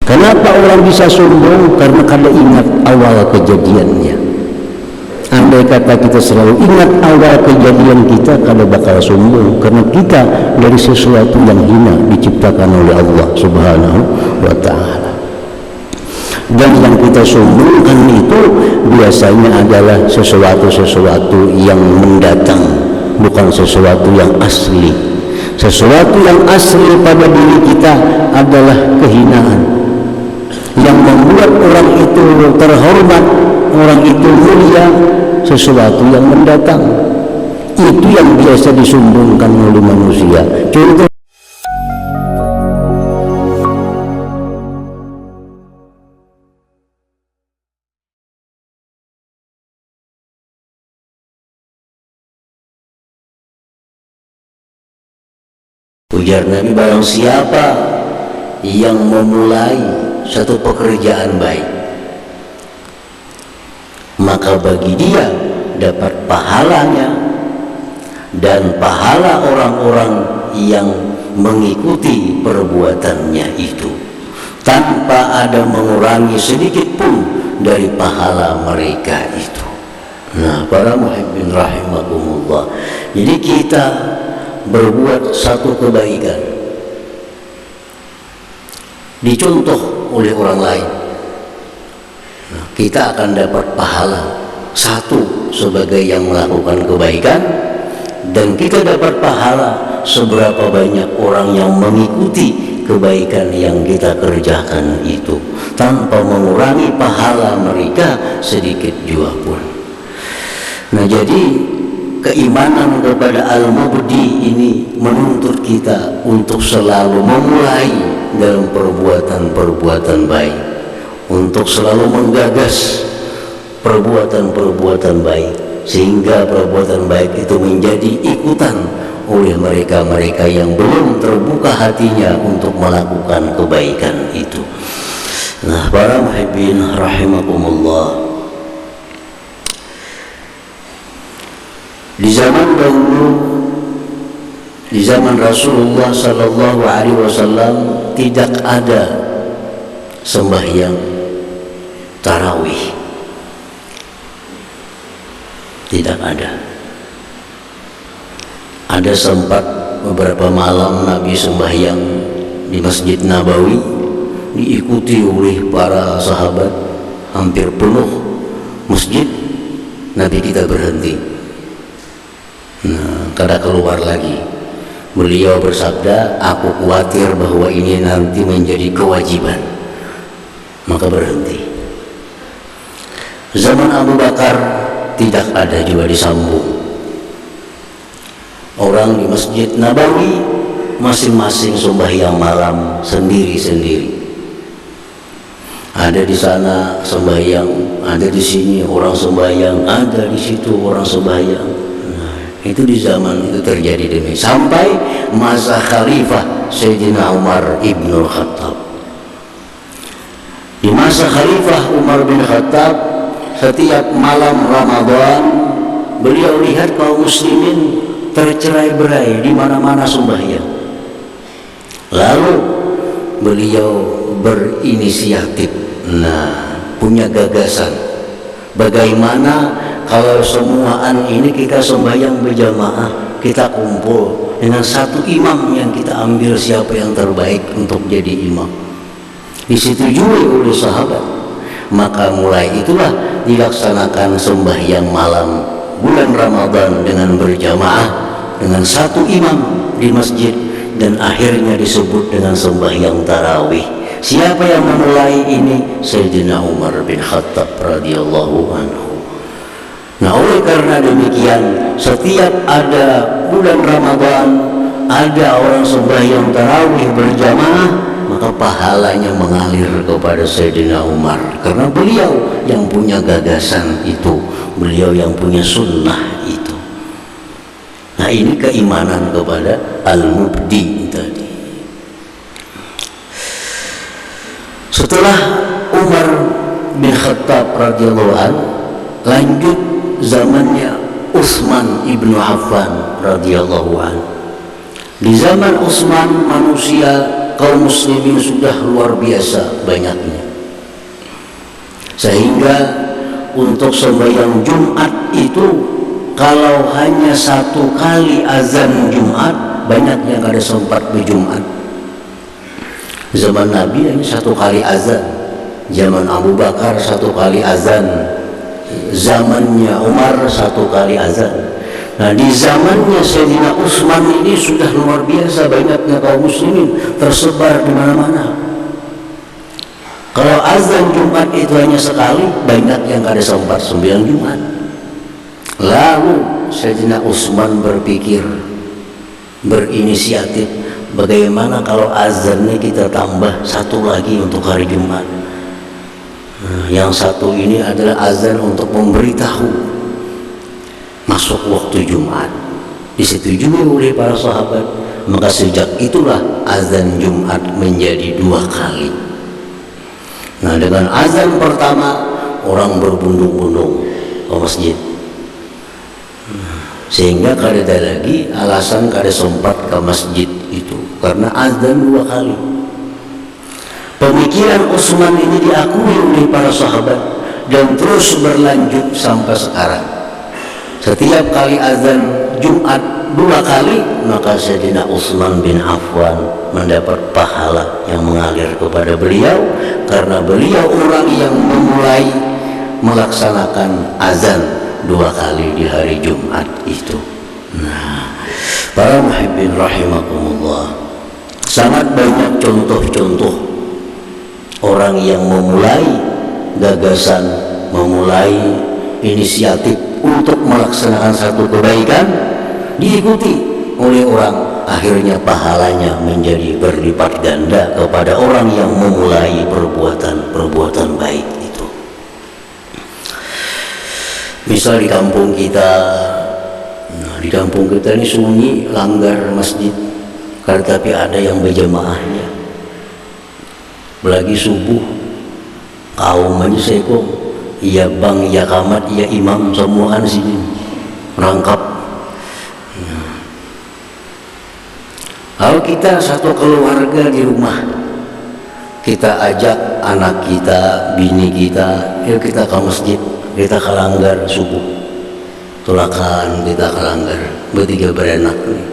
Kenapa orang bisa sombong? Karena kada ingat awal kejadiannya. Andai kata kita selalu ingat awal kejadian kita, kada bakal sombong. Karena kita dari sesuatu yang hina diciptakan oleh Allah Subhanahu wa ta'ala. Dan yang kita sombongkan itu biasanya adalah sesuatu yang mendatang, bukan sesuatu yang asli. Sesuatu yang asli pada diri kita adalah kehinaan. Yang membuat orang itu terhormat, orang itu mulia, sesuatu yang mendatang. Itu yang biasa disombongkan oleh manusia. Contoh, ujar Nabi, barang siapa yang memulai satu pekerjaan baik, maka bagi dia dapat pahalanya dan pahala orang-orang yang mengikuti perbuatannya itu, tanpa ada mengurangi sedikit pun dari pahala mereka itu. Nah, para muhibbin rahimakumullah, jadi kita berbuat satu kebaikan, dicontoh oleh orang lain, nah, kita akan dapat pahala satu sebagai yang melakukan kebaikan, dan kita dapat pahala seberapa banyak orang yang mengikuti kebaikan yang kita kerjakan itu, tanpa mengurangi pahala mereka sedikit jua pun. Nah, jadi keimanan kepada Al-Mubdi ini menuntut kita untuk selalu memulai dalam perbuatan-perbuatan baik, untuk selalu menggagas perbuatan-perbuatan baik, sehingga perbuatan baik itu menjadi ikutan oleh mereka-mereka yang belum terbuka hatinya untuk melakukan kebaikan itu. Nah, para muhibbin rahimakumullah, di zaman dahulu, di zaman Rasulullah sallallahu alaihi wasallam, tidak ada sembahyang tarawih. Tidak ada. Ada sempat beberapa malam Nabi sembahyang di Masjid Nabawi, diikuti oleh para sahabat, hampir penuh masjid. Nabi kita berhenti. Nah, kada keluar lagi. Beliau bersabda, aku khawatir bahwa ini nanti menjadi kewajiban, maka berhenti. Zaman Abu Bakar tidak ada juga disambung. Orang di Masjid Nabawi masing-masing sembahyang malam sendiri-sendiri. Ada di sana sembahyang, ada di sini orang sembahyang, ada di situ orang sembahyang. Itu di zaman itu terjadi demikian sampai masa Khalifah Sayyidina Umar ibn Khattab. Di masa Khalifah Umar bin Khattab, setiap malam Ramadan beliau lihat kaum muslimin tercerai-berai di mana-mana sembahyang. Lalu beliau berinisiatif, punya gagasan, bagaimana kalau semuaan ini kita sembahyang berjamaah, kita kumpul dengan satu imam yang kita ambil siapa yang terbaik untuk jadi imam. Disetujui oleh sahabat. Maka mulai itulah dilaksanakan sembahyang malam bulan Ramadan dengan berjamaah dengan satu imam di masjid, dan akhirnya disebut dengan sembahyang tarawih. Siapa yang memulai ini? Sayyidina Umar bin Khattab radhiyallahu anhu. Nah, oleh karena demikian, setiap ada bulan Ramadan, ada orang sembahyang tarawih berjamaah, maka pahalanya mengalir kepada Sayyidina Umar, karena beliau yang punya gagasan itu, beliau yang punya sunnah itu. Nah, ini keimanan kepada Al-Mubdi tadi. Setelah Umar bin Khattab radhiyallahu anhu, lanjut zamannya Utsman ibnu Affan radhiyallahu anhu. Di zaman Utsman manusia kaum muslimin sudah luar biasa banyaknya, sehingga untuk sembahyang Jumat itu kalau hanya satu kali azan Jumat, banyak yang kada sempat berjumat. Zaman Nabi hanya satu kali azan, zaman Abu Bakar satu kali azan, zamannya Umar satu kali azan. Nah, di zamannya Sayyidina Utsman ini sudah luar biasa banyaknya kaum muslimin tersebar di mana-mana. Kalau azan Jumat itu hanya sekali, banyak yang kada sempat sembahyang Jumat. Lalu Sayyidina Utsman berpikir, berinisiatif, bagaimana kalau azannya kita tambah satu lagi untuk hari Jumat. Nah, yang satu ini adalah azan untuk memberitahu masuk waktu Jumat. Disetujui oleh para sahabat. Maka sejak itulah azan Jumat menjadi 2 kali. Nah, dengan azan pertama orang berbondong-bondong ke masjid, sehingga kada ada lagi alasan kada sempat ke masjid itu karena azan 2 kali. Pemikiran Utsman ini diakui oleh para sahabat dan terus berlanjut sampai sekarang. Setiap kali azan Jumat 2 kali, maka Sayyidina Utsman bin Affan mendapat pahala yang mengalir kepada beliau, karena beliau orang yang memulai melaksanakan azan 2 kali di hari Jumat itu. Nah, para muhibbin rahimakumullah, sangat banyak contoh-contoh orang yang memulai gagasan, memulai inisiatif untuk melaksanakan satu kebaikan, diikuti oleh orang, akhirnya pahalanya menjadi berlipat ganda kepada orang yang memulai perbuatan baik itu. Misal di kampung kita, di kampung kita ini sunyi langgar masjid, tapi ada yang berjamaahnya. Belagi subuh, kaum aja sekong, iya bang, iya kamat, iya imam, semua kan sini rangkap. Kalau kita satu keluarga di rumah, kita ajak anak kita, bini kita, yuk kita ke masjid, kita ke langgar subuh, tulakan kita ke langgar, bertiga beranak nih,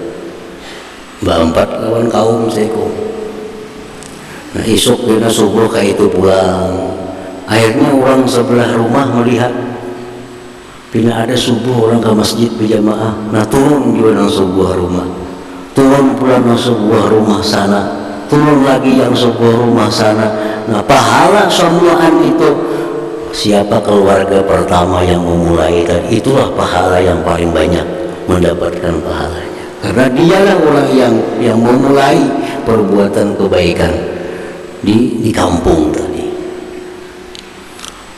berempat lawan kaum seko. Nah, esok kita subuh kayak itu pulang. Akhirnya orang sebelah rumah melihat, bila ada subuh orang ke masjid berjamaah, nah turun juga nang sebuah rumah, turun pula nang sebuah rumah sana, turun lagi yang sebuah rumah sana. Nah, pahala semuaan itu siapa keluarga pertama yang memulai tadi, itulah pahala yang paling banyak mendapatkan pahalanya, karena dialah orang yang memulai perbuatan kebaikan di kampung tadi,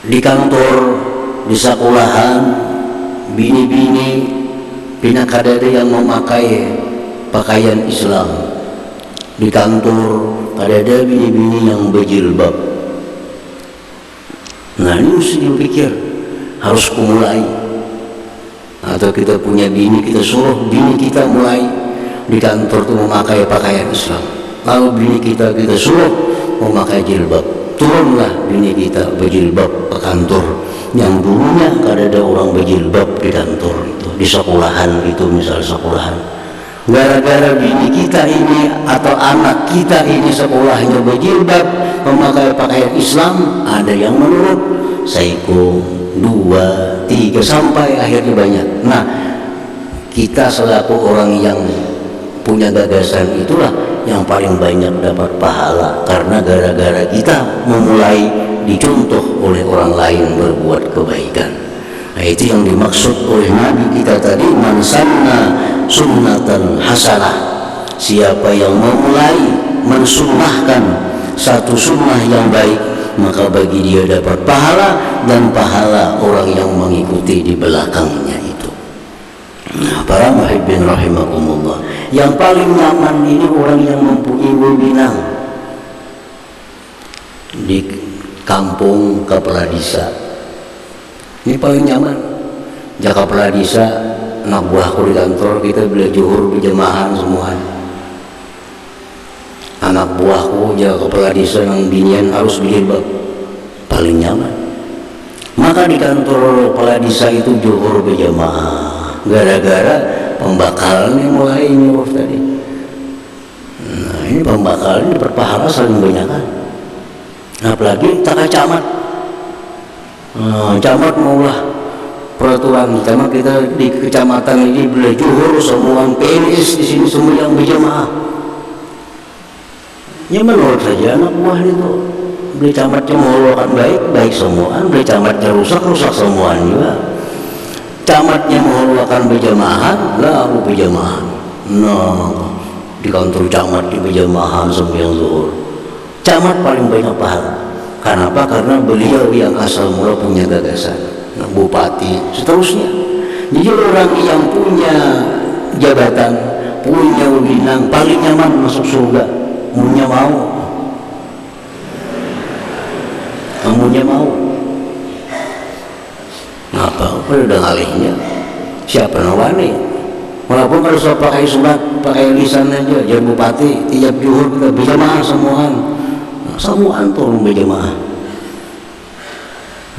di kantor, di sekolahan, bini-bini pina kadada yang memakai pakaian Islam. Di kantor kadada bini-bini yang berjilbab. Nah, ini mesti dipikir, harus kumulai. Atau kita punya bini, kita suruh bini kita mulai di kantor tuh memakai pakaian Islam. Lalu bini kita suruh memakai jilbab, turunlah bini kita berjilbab ke kantor. Yang dulunya kadada orang berjilbab di kantor itu, di sekolahan itu, misal sekolahan, gara-gara bini kita ini atau anak kita ini sekolahnya berjilbab, memakai pakaian Islam, ada yang menurut saiko 2, 3 sampai akhirnya banyak. Nah, kita selaku orang yang punya gagasan itulah yang paling banyak dapat pahala, karena gara-gara kita memulai dicontoh oleh orang lain berbuat kebaikan. Nah, itu yang dimaksud oleh Nabi kita tadi, man sanna sunnatan hasanah, siapa yang memulai mensunnahkan satu sunnah yang baik, maka bagi dia dapat pahala dan pahala orang yang mengikuti di belakangnya itu. Nah, para muhibbin rahimakumullah, yang paling nyaman ini orang yang mempunyai wewenang di kampung kepala desa. Ini paling nyaman. Jaka kepala desa, anak buahku di kantor, kita bila juhur berjamaah semua. anak buahku ya kepala desa yang binian harus bijilbab, paling nyaman. Maka di kantor kepala desa itu zuhur berjamaah gara-gara pembakalan yang mulai nyuruh tadi. Nah ini pembakalan berpahala saling banyakan, apalagi tak camat. Camat maulah peraturan camat kita di kecamatan ini bila zuhur semua PNS di sini semua yang berjamaah. Ya menurut saja anak buah itu beli camatnya mengeluarkan baik semuaan, beli camatnya rusak semuaan juga. Camatnya mengeluarkan berjamaah, lalu berjamaah. Nah di kantor camat di berjamaah sembahyang zuhur. Camat paling banyak pahala. Kenapa? Karena beliau yang asal mula punya gagasan. Nah, bupati seterusnya. Jadi orang yang punya jabatan, punya wewenang paling nyaman masuk surga. Kamunya mau, ngapa? Udah ngalihnya siapa nawani? Walaupun kalau saya pakai surat, pakai lisan aja, jadi bupati tiap zuhur kita berjamaah semuaan turun berjamaah.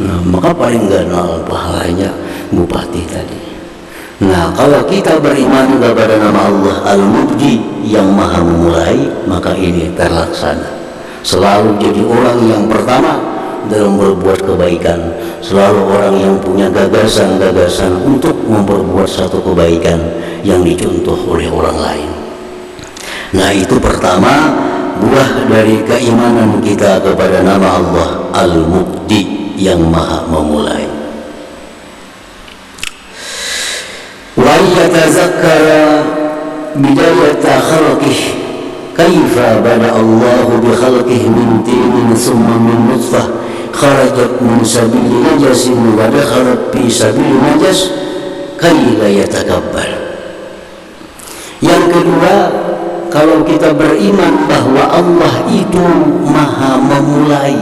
Nah maka paling ganal pahalanya bupati tadi. Nah kalau kita beriman kepada nama Allah Al-Mubdi yang maha memulai, maka ini terlaksana. Selalu jadi orang yang pertama dalam berbuat kebaikan, selalu orang yang punya gagasan-gagasan untuk memperbuat satu kebaikan yang dicontoh oleh orang lain. Nah itu pertama, buah dari keimanan kita kepada nama Allah Al-Mubdi yang maha memulai. Wa yatazakkara bidayata khalqih kaifa bada Allah bi khalqih min tinin thumma min nutfah kharajat min sabili najasin wa dakhalat fi sabili najas kaila yatakabbar. Yang kedua, kalau kita beriman bahwa Allah itu maha memulai,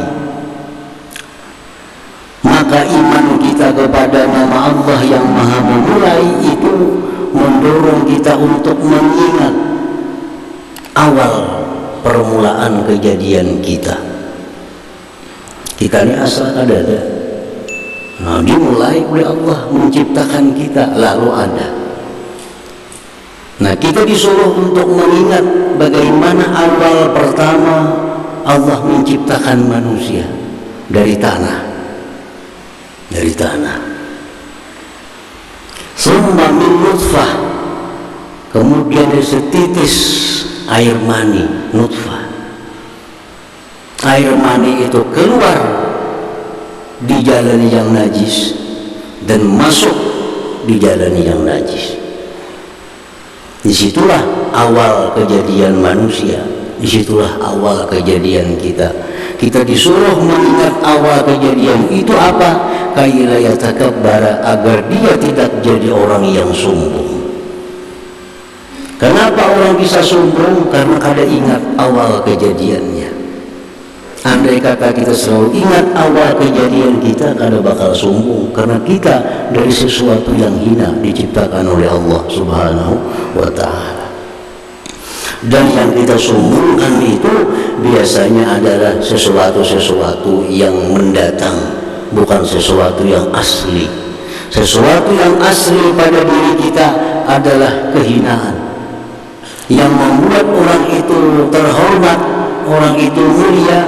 maka iman kita kepada nama Allah yang maha memulai itu mendorong kita untuk mengingat awal permulaan kejadian kita. Kita ini asal ada. Nah, dimulai oleh Allah menciptakan kita lalu ada. Nah, kita disuruh untuk mengingat bagaimana awal pertama Allah menciptakan manusia dari tanah. Summa min nutfah, kemudian dari setitis air mani, nutfah. Air mani itu keluar di jalan yang najis dan masuk di jalan yang najis. Disitulah awal kejadian manusia, disitulah awal kejadian kita. Kita disuruh mengingat awal kejadian itu apa? Kaila yatakabbara, agar dia tidak jadi orang yang sombong. Kenapa orang bisa sombong? Karena kada ingat awal kejadiannya. Andai kata kita selalu ingat awal kejadian kita, kada bakal sombong. Karena kita dari sesuatu yang hina diciptakan oleh Allah Subhanahu wa ta'ala. Dan yang kita sombongkan itu biasanya adalah sesuatu yang mendatang, bukan sesuatu yang asli. Sesuatu yang asli pada diri kita adalah kehinaan. Yang membuat orang itu terhormat, orang itu mulia,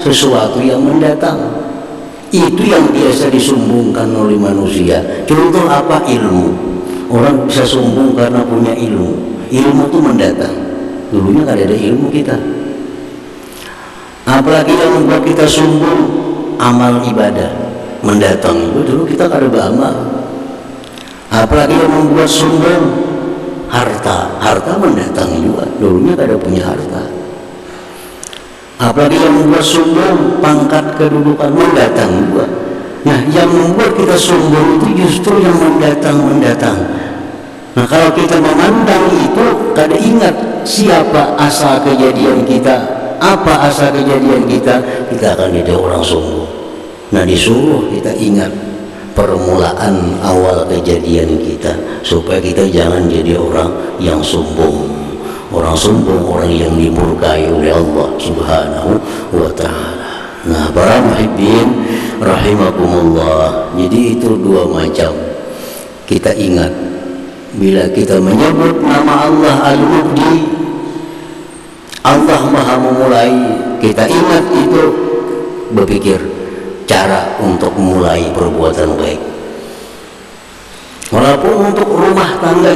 sesuatu yang mendatang. Itu yang biasa disombongkan oleh manusia. Contoh apa? Ilmu. Orang bisa sombong karena punya ilmu. Ilmu itu mendatang. Dulunya tidak ada ilmu kita. Apalagi yang membuat kita sombong, amal ibadah mendatang. Dulu kita tidak ada beramal. Apalagi yang membuat sombong, harta mendatang juga. Dulunya tidak ada punya harta. Apalagi yang membuat sombong, pangkat kedudukan mendatang juga. Nah, yang membuat kita sombong itu justru yang mendatang. Nah, kalau kita memandang itu, kada ingat siapa asal kejadian kita, apa asal kejadian kita akan jadi orang sombong. Nah, disuruh kita ingat permulaan awal kejadian kita, supaya kita jangan jadi orang yang sombong, orang sombong, orang yang dimurkai oleh Allah Subhanahu wa ta'ala. Nah, para muhibbin rahimakumullah, jadi itu dua macam. Kita ingat, bila kita menyebut nama Allah Al-Mubdi, Allah Maha Memulai, kita ingat itu, berpikir cara untuk mulai perbuatan baik. Walaupun untuk rumah tangga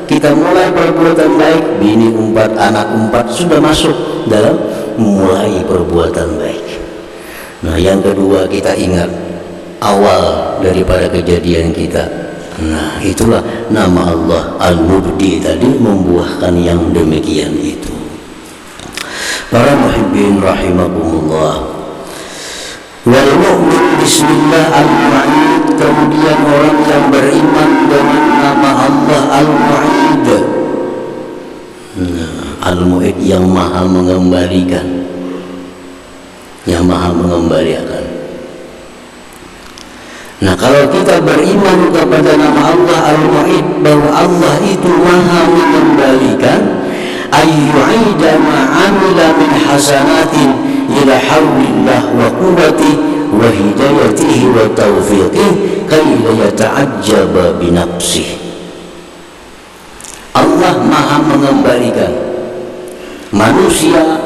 kita mulai perbuatan baik, bini 4, anak 4 sudah masuk dalam mulai perbuatan baik. Nah, yang kedua kita ingat awal daripada kejadian kita. Nah, itulah nama Allah Al-Mubdi tadi membuahkan yang demikian itu. Para muhibbin rahimakumullah, wal mu'min bismillah al-mu'id, kemudian orang yang beriman dengan nama Allah al-mu'id. Al-mu'id yang maha mengembalikan, yang maha mengembalikan. Nah, kalau kita beriman kepada nama Allah al-mu'id, bahwa Allah itu maha mengembalikan, ayyu'ida ma'amila min hasanatin ila hawlillah wa quwwati wa hidayatihi wa taufiqih kayla yata'ajjaba binafsih. Allah maha mengembalikan manusia,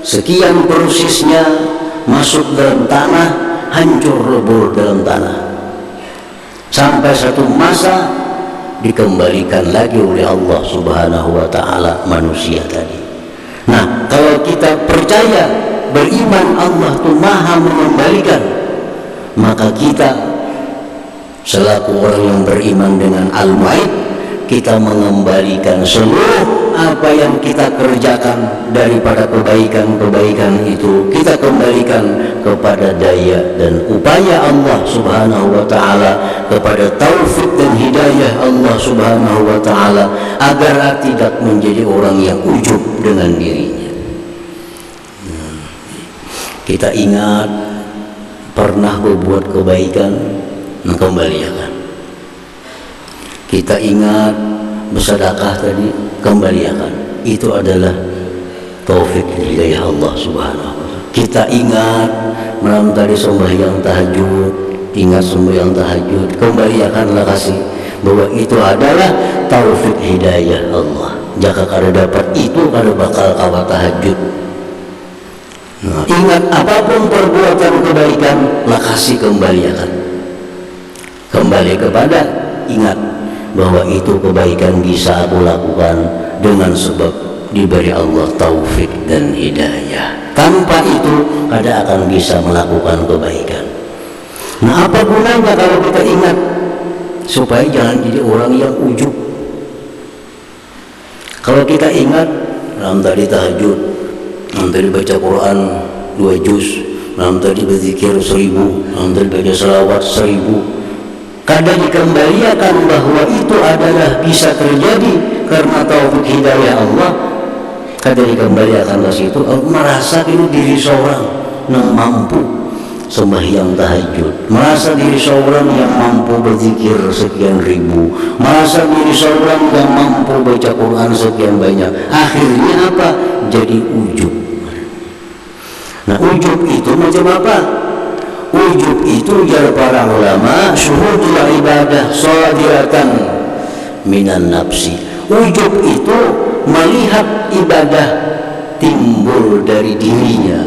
sekian prosesnya masuk dalam tanah, hancur lebur dalam tanah, sampai satu masa dikembalikan lagi oleh Allah Subhanahu wa ta'ala manusia tadi. Nah, kalau kita percaya, beriman Allah itu maha mengembalikan, maka kita selaku orang yang beriman dengan Al-Mu'id, kita mengembalikan seluruh apa yang kita kerjakan daripada kebaikan-kebaikan itu, kita kembalikan kepada daya dan upaya Allah Subhanahu wa ta'ala, kepada taufik dan hidayah Allah Subhanahu wa ta'ala, agar tidak menjadi orang yang ujub dengan dirinya. Kita ingat pernah berbuat kebaikan, kembalikan. Kita ingat bersedekah tadi, kembalikan. Itu adalah taufik hidayah Allah Subhanahu wa ta'ala. Kita ingat malam tadi sembahyang tahajud, ingat sembahyang tahajud, kembalikanlah kasih, bahwa itu adalah taufik hidayah Allah. Jika kada dapat itu, kada bakal kawat tahajud. Nah, ingat apapun perbuatan kebaikan, lah kasih kembalikan. Kembali kepada, ingat bahwa itu kebaikan bisa aku lakukan dengan sebab diberi Allah taufik dan hidayah. Tanpa itu kada akan bisa melakukan kebaikan. Nah, apa gunanya kalau kita ingat? Supaya jangan jadi orang yang ujub. Kalau kita ingat, malam tadi tahajud, malam tadi baca Quran 2 juz, malam tadi berzikir 1000, malam tadi baca selawat 1000, kada dikembalikan bahwa itu adalah bisa terjadi karena taufik hidayah Allah, kada dikembalikan ke situ, merasa ini diri seorang yang mampu sembahyang tahajud, merasa diri seorang yang mampu berzikir sekian ribu, merasa diri seorang yang mampu baca Quran sekian banyak. Akhirnya apa? Jadi ujub. Nah, ujub itu macam apa? Ujub itu jar para ulama, syuhudul ibadah shadiratan minan nafsi. Ujub itu melihat ibadah timbul dari dirinya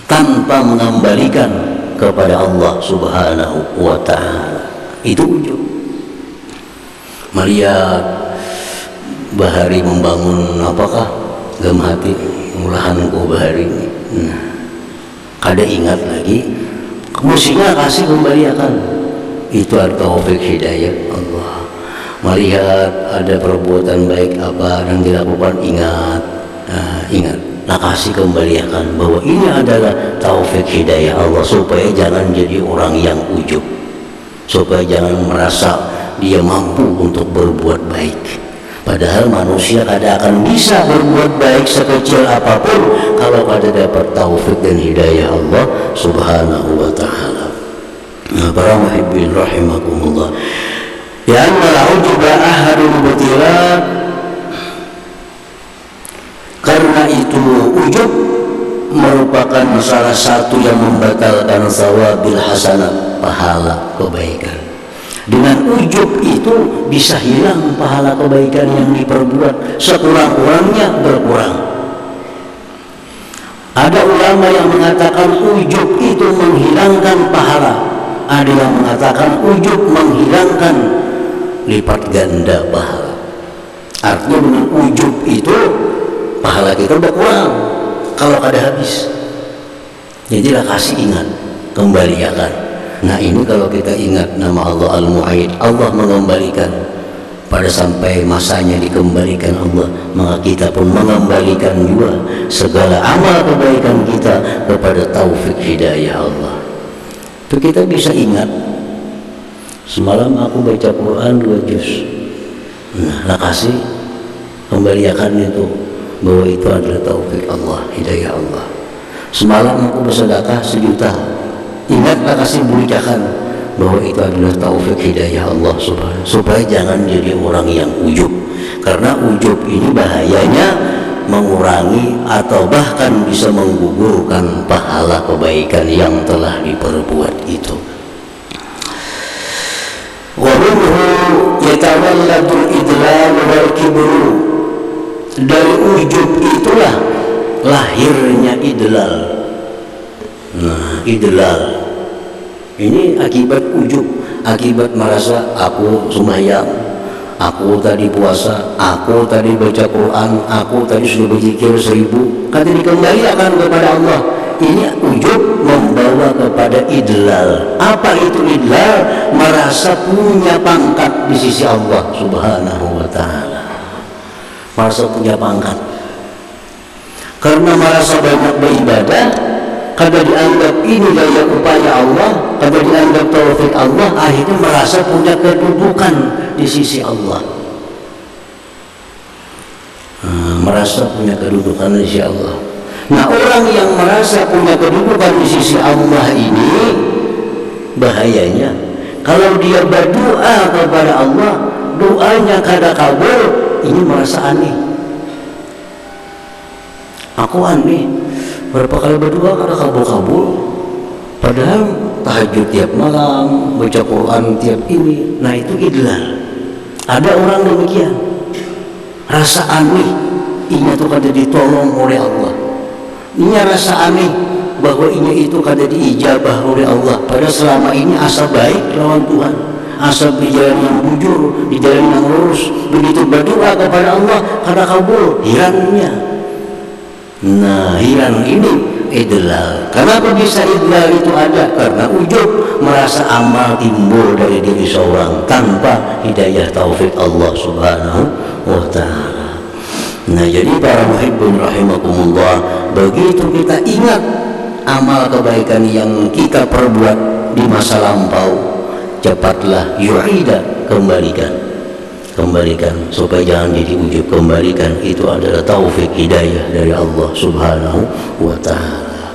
tanpa mengembalikan kepada Allah Subhanahu wa ta'ala. Itu ujub. Melihat bahari membangun apakah gam hati mulahanku bahari ini. Nah, kada ingat lagi, mestinya kasih kembalikan. Itu adalah taufik hidayah Allah. Melihat ada perbuatan baik apa yang dilakukan, ingat, ingat, nah kasih kembalikan bahwa ini adalah taufik hidayah Allah, supaya jangan jadi orang yang ujub, supaya jangan merasa dia mampu untuk berbuat baik. Padahal manusia kada akan bisa berbuat baik sekecil apapun kalau kada dapat taufik dan hidayah Allah Subhanahu wa ta'ala. Nah, para muhibbin rahimakumullah, ya anna al-ujuba ahadul butilat itu ujub merupakan salah satu yang membatalkan sawabil hasanah, pahala kebaikan. Dengan ujub itu bisa hilang pahala kebaikan yang diperbuat, sekurang-kurangnya berkurang. Ada ulama yang mengatakan ujub itu menghilangkan pahala, ada yang mengatakan ujub menghilangkan lipat ganda pahala. Artinya dengan ujub itu pahala kita berkurang kalau kada habis. Jadilah kasih ingat, kembalikan. Nah ini kalau kita ingat nama Allah Al-Mu'id, Allah mengembalikan. Pada sampai masanya dikembalikan Allah, maka kita pun mengembalikan juga segala amal kebaikan kita kepada taufik hidayah Allah. Itu kita bisa ingat, semalam aku baca Quran 2 juz. Nah kasih kembalikan itu, bahwa itu adalah taufik Allah, hidayah Allah. Semalam aku bersedekah 1 juta, ingatlah kasih berikan bahwa itu adalah taufik hidayah Allah subhanahu, supaya jangan jadi orang yang ujub. Karena ujub ini bahayanya mengurangi atau bahkan bisa menggugurkan pahala kebaikan yang telah diperbuat itu. Wa minhu yatawalladul idlal wal kibru. Dari ujub itulah lahirnya idlal. Nah, idlal ini akibat ujub, akibat merasa aku sembahyang, aku tadi puasa, aku tadi baca Quran, aku tadi sudah berzikir 1000, kata dikembalikan kepada Allah. Ini ujub membawa kepada idlal. Apa itu idlal? Merasa punya pangkat di sisi Allah subhanahu wa ta'ala, merasa punya pangkat. Karena merasa banyak beribadah, kada dianggap ini daya upaya Allah, kada dianggap taufik Allah, akhirnya merasa punya kedudukan di sisi Allah. Merasa punya kedudukan di sisi Allah. Nah orang yang merasa punya kedudukan di sisi Allah ini bahayanya, kalau dia berdoa kepada Allah, doanya kada kabul, ini merasa aneh. Aku aneh, berapa kali berdoa kada kabul-kabul, padahal tahajud tiap malam, baca Quran tiap ini. Nah itu idlal. Ada orang demikian, rasa aneh, inya tuh kada ditolong oleh Allah. Inya rasa aneh bahwa inya itu kada diijabah oleh Allah. Padahal selama ini asa baik lawan Tuhan, asa berjalan yang bujur, di jalan yang lurus. Begitu berdoa kepada Allah kada kabul, hirannya. Nah hilang ini idlal. Kenapa bisa idlal itu ada? Karena ujub, merasa amal timbul dari diri seorang tanpa hidayah taufik Allah subhanahu wa ta'ala. Nah jadi para muhibbun rahimakumullah, begitu kita ingat amal kebaikan yang kita perbuat di masa lampau, cepatlah yu'ida, kembalikan supaya jangan jadi ujub. Kembalikan, itu adalah taufik hidayah dari Allah subhanahu wa ta'ala.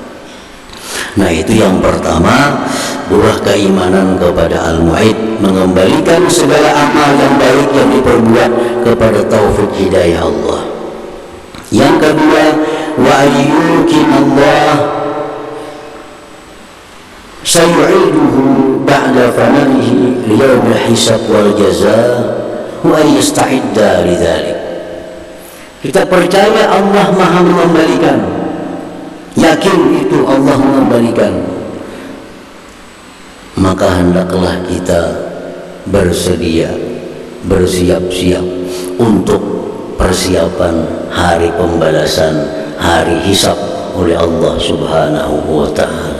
Nah itu yang pertama, buah keimanan kepada Al-Mu'id, mengembalikan segala amal yang baik yang diperbuat kepada taufik hidayah Allah. Yang kedua, wa ayyukin Allah sayu'iduhu ba'da fananihi liyawmil hisab wal jazaa wa yasta'idda lidzalik. Kita percaya Allah Maha mengembalikan, yakin itu Allah mengembalikan, maka hendaklah kita bersedia, bersiap-siap untuk persiapan hari pembalasan, hari hisab oleh Allah subhanahu wa ta'ala.